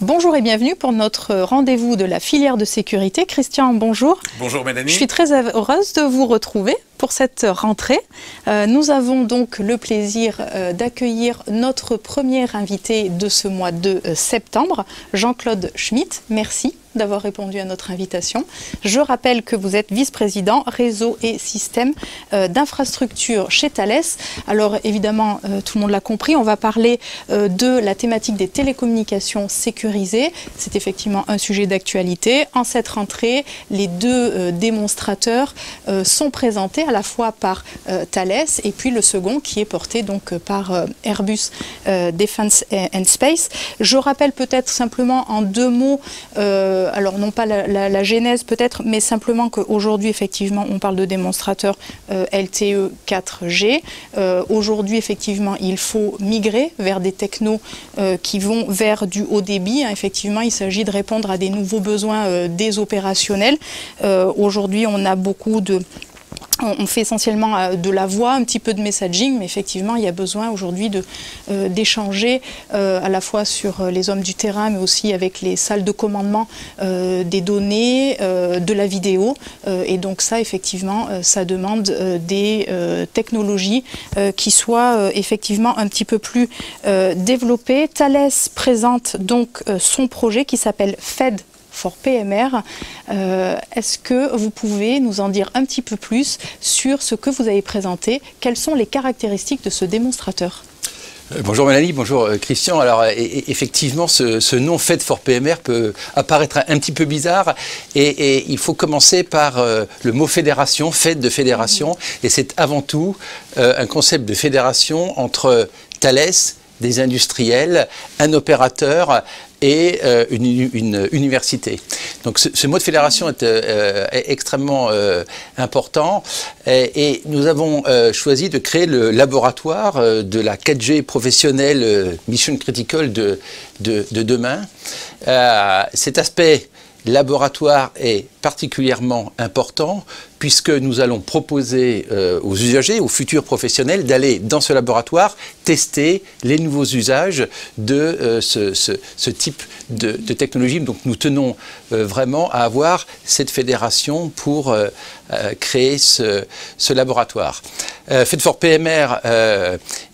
Bonjour et bienvenue pour notre rendez-vous de la filière de sécurité. Christian, bonjour. Bonjour Mélanie. Je suis très heureuse de vous retrouver pour cette rentrée. Nous avons donc le plaisir d'accueillir notre premier invité de ce mois de septembre, Jean-Claude Schmitt. Merci d'avoir répondu à notre invitation. Je rappelle que vous êtes vice-président réseau et système d'infrastructure chez Thales. Alors évidemment, tout le monde l'a compris, on va parler de la thématique des télécommunications sécurisées. C'est effectivement un sujet d'actualité. En cette rentrée, les deux démonstrateurs sont présentés à la fois par Thales et puis le second qui est porté donc par Airbus Defence and Space. Je rappelle peut-être simplement en deux mots alors non pas la genèse peut-être, mais simplement qu'aujourd'hui effectivement on parle de démonstrateurs LTE 4G. Aujourd'hui effectivement il faut migrer vers des technos qui vont vers du haut débit. Effectivement il s'agit de répondre à des nouveaux besoins des opérationnels. Aujourd'hui on a beaucoup de... On fait essentiellement de la voix, un petit peu de messaging, mais effectivement, il y a besoin aujourd'hui d'échanger à la fois sur les hommes du terrain, mais aussi avec les salles de commandement des données, de la vidéo. Et donc ça, effectivement, ça demande des technologies qui soient effectivement un petit peu plus développées. Thales présente donc son projet qui s'appelle FED for PMR. Est-ce que vous pouvez nous en dire un petit peu plus sur ce que vous avez présenté? Quelles sont les caractéristiques de ce démonstrateur? Bonjour Mélanie, bonjour Christian. Alors effectivement, ce nom FED for PMR peut apparaître un petit peu bizarre et il faut commencer par le mot fédération, FED de fédération, et c'est avant tout un concept de fédération entre Thales, des industriels, un opérateur et une université. Donc ce mot de fédération est extrêmement important et nous avons choisi de créer le laboratoire de la 4G professionnelle Mission Critical de demain. Cet aspect laboratoire est particulièrement important puisque nous allons proposer aux usagers, aux futurs professionnels, d'aller dans ce laboratoire tester les nouveaux usages de ce type de technologie. Donc nous tenons vraiment à avoir cette fédération pour créer ce laboratoire. FED for PMR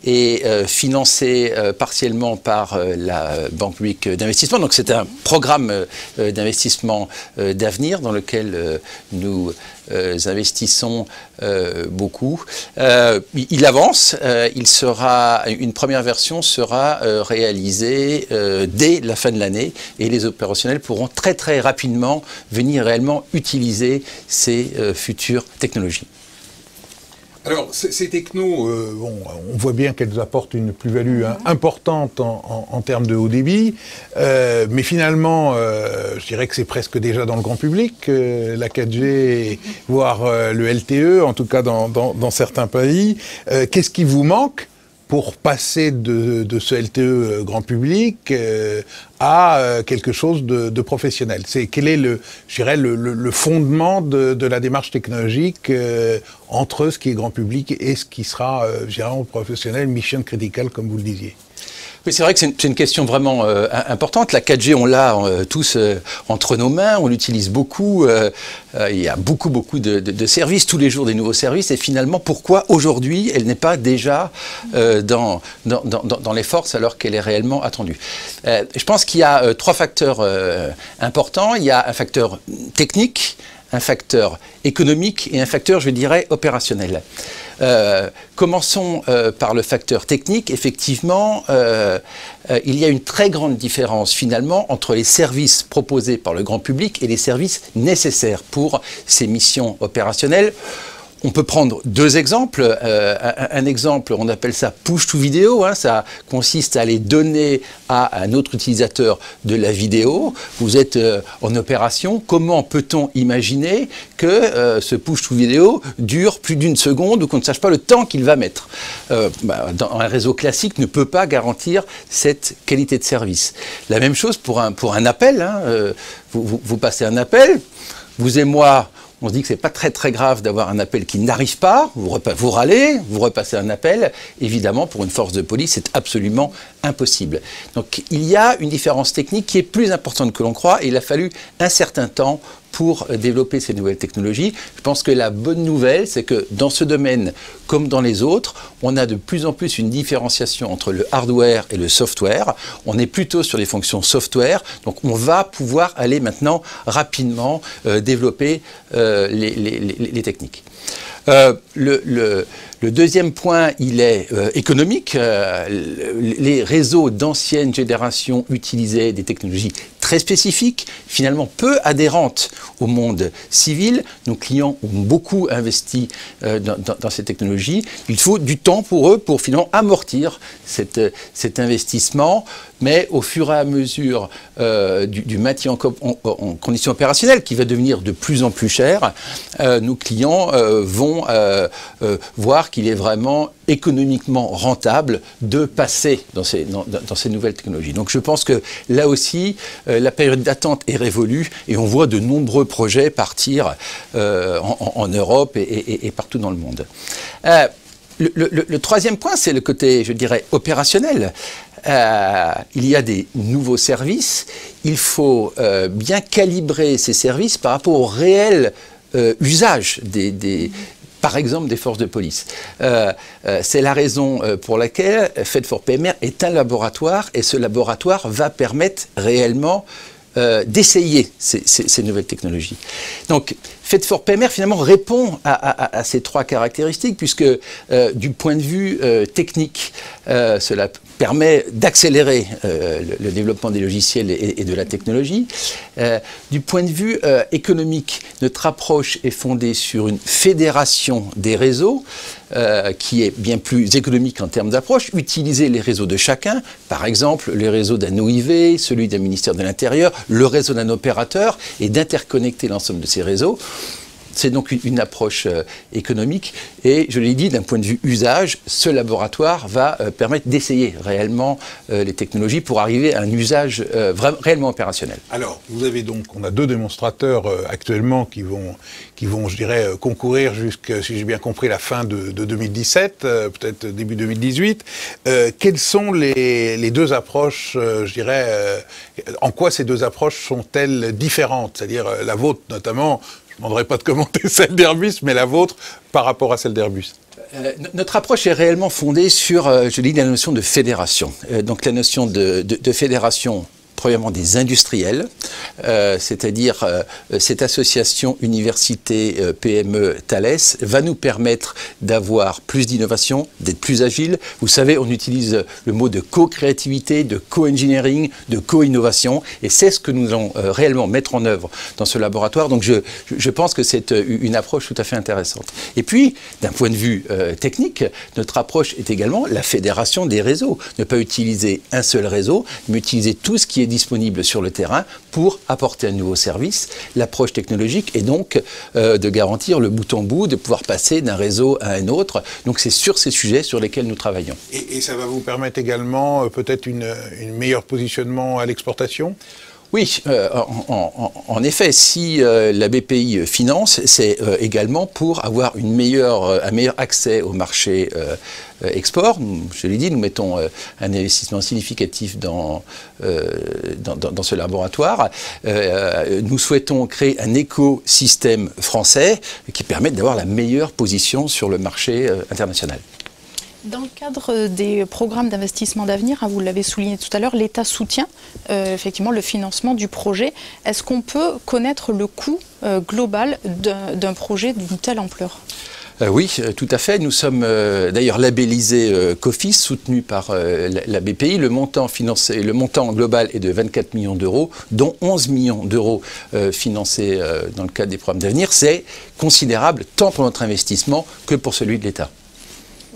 est financé partiellement par la Banque publique d'investissement. Donc c'est un programme d'investissement d'avenir dans lequel nous investissons beaucoup. Il avance, une première version sera réalisée dès la fin de l'année et les opérationnels pourront très très rapidement venir réellement utiliser ces futures technologies. Alors, ces technos, on voit bien qu'elles apportent une plus-value importante en termes de haut débit, mais finalement, je dirais que c'est presque déjà dans le grand public, la 4G, voire le LTE, en tout cas dans certains pays. Qu'est-ce qui vous manque pour passer de ce LTE grand public à quelque chose de professionnel? Quel est je dirais, le fondement de la démarche technologique entre ce qui est grand public et ce qui sera, je dirais, professionnel, mission critical, comme vous le disiez? Oui, c'est vrai que c'est une question vraiment importante. La 4G, on l'a tous entre nos mains, on l'utilise beaucoup. Il y a beaucoup de services, tous les jours des nouveaux services. Et finalement, pourquoi aujourd'hui, elle n'est pas déjà dans les forces alors qu'elle est réellement attendue? Je pense qu'il y a trois facteurs importants. Il y a un facteur technique, un facteur économique et un facteur, je dirais, opérationnel. Commençons par le facteur technique. Effectivement, il y a une très grande différence finalement entre les services proposés par le grand public et les services nécessaires pour ces missions opérationnelles. On peut prendre deux exemples. Un exemple, on appelle ça push to vidéo. Ça consiste à aller donner à un autre utilisateur de la vidéo. Vous êtes en opération. Comment peut-on imaginer que ce push to vidéo dure plus d'une seconde ou qu'on ne sache pas le temps qu'il va mettre? Dans un réseau classique ne peut pas garantir cette qualité de service. La même chose pour un appel. Vous passez un appel. Vous et moi, on se dit que c'est pas très grave d'avoir un appel qui n'arrive pas, vous râlez, vous repassez un appel. Évidemment, pour une force de police, c'est absolument impossible. Donc il y a une différence technique qui est plus importante que l'on croit, et il a fallu un certain temps pour développer ces nouvelles technologies. Je pense que la bonne nouvelle, c'est que dans ce domaine, comme dans les autres, on a de plus en plus une différenciation entre le hardware et le software. On est plutôt sur les fonctions software, donc on va pouvoir aller maintenant rapidement développer les techniques. Le deuxième point, il est économique. Les réseaux d'ancienne génération utilisaient des technologies très spécifiques, finalement peu adhérentes au monde civil. Nos clients ont beaucoup investi dans ces technologies. Il faut du temps pour eux pour finalement amortir cet investissement, mais au fur et à mesure du maintien en conditions opérationnelles, qui va devenir de plus en plus cher, nos clients vont voir qu'il est vraiment économiquement rentable de passer dans ces nouvelles technologies. Donc je pense que là aussi, la période d'attente est révolue et on voit de nombreux projets partir en Europe et partout dans le monde. Le troisième point, c'est le côté, je dirais, opérationnel. Il y a des nouveaux services. Il faut bien calibrer ces services par rapport au réel usage par exemple des forces de police. C'est la raison pour laquelle Fed4PMR est un laboratoire, et ce laboratoire va permettre réellement d'essayer ces nouvelles technologies. Donc Fed4PMR finalement répond à ces trois caractéristiques, puisque du point de vue technique, cela permet d'accélérer le développement des logiciels et de la technologie. Du point de vue économique, notre approche est fondée sur une fédération des réseaux qui est bien plus économique en termes d'approche. Utiliser les réseaux de chacun, par exemple le réseau d'un OIV, celui d'un ministère de l'Intérieur, le réseau d'un opérateur, et d'interconnecter l'ensemble de ces réseaux. C'est donc une approche économique, et je l'ai dit, d'un point de vue usage, ce laboratoire va permettre d'essayer réellement les technologies pour arriver à un usage réellement opérationnel. Alors, on a deux démonstrateurs actuellement qui vont, je dirais, concourir jusqu'à, si j'ai bien compris, la fin de 2017, peut-être début 2018. Quelles sont les deux approches, je dirais, en quoi ces deux approches sont-elles différentes? C'est-à-dire la vôtre notamment. Je ne demanderai pas de commenter celle d'Airbus, mais la vôtre par rapport à celle d'Airbus. Notre approche est réellement fondée sur, je dis, la notion de fédération. Donc la notion de fédération, premièrement des industriels, c'est-à-dire cette association université PME Thales va nous permettre d'avoir plus d'innovation, d'être plus agile. Vous savez, on utilise le mot de co-créativité, de co-engineering, de co-innovation, et c'est ce que nous allons réellement mettre en œuvre dans ce laboratoire. Donc je pense que c'est une approche tout à fait intéressante. Et puis, d'un point de vue technique, notre approche est également la fédération des réseaux. Ne pas utiliser un seul réseau, mais utiliser tout ce qui est disponible sur le terrain pour apporter un nouveau service. L'approche technologique est donc de garantir le bout en bout, de pouvoir passer d'un réseau à un autre. Donc c'est sur ces sujets sur lesquels nous travaillons. Et ça va vous permettre également peut-être un meilleur positionnement à l'exportation ? Oui, en effet, si la BPI finance, c'est également pour avoir un meilleur accès au marché export. Je l'ai dit, nous mettons un investissement significatif dans ce laboratoire. Nous souhaitons créer un écosystème français qui permette d'avoir la meilleure position sur le marché international. Dans le cadre des programmes d'investissement d'avenir, vous l'avez souligné tout à l'heure, l'État soutient effectivement le financement du projet. Est-ce qu'on peut connaître le coût global d'un projet d'une telle ampleur ? Oui, tout à fait. Nous sommes d'ailleurs labellisés COFIS, soutenus par la BPI. Le montant global est de 24 millions d'euros, dont 11 millions d'euros financés dans le cadre des programmes d'avenir. C'est considérable tant pour notre investissement que pour celui de l'État.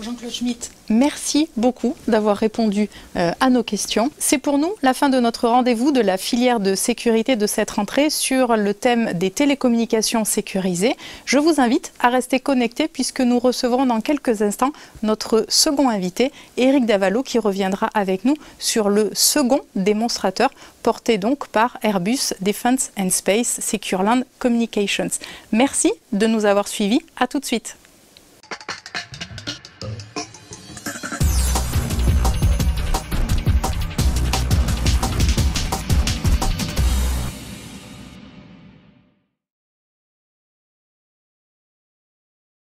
Jean-Claude Schmitt, merci beaucoup d'avoir répondu à nos questions. C'est pour nous la fin de notre rendez-vous de la filière de sécurité de cette rentrée sur le thème des télécommunications sécurisées. Je vous invite à rester connectés puisque nous recevrons dans quelques instants notre second invité, Éric Davalot, qui reviendra avec nous sur le second démonstrateur porté donc par Airbus Defence and Space Secure Land Communications. Merci de nous avoir suivis. À tout de suite.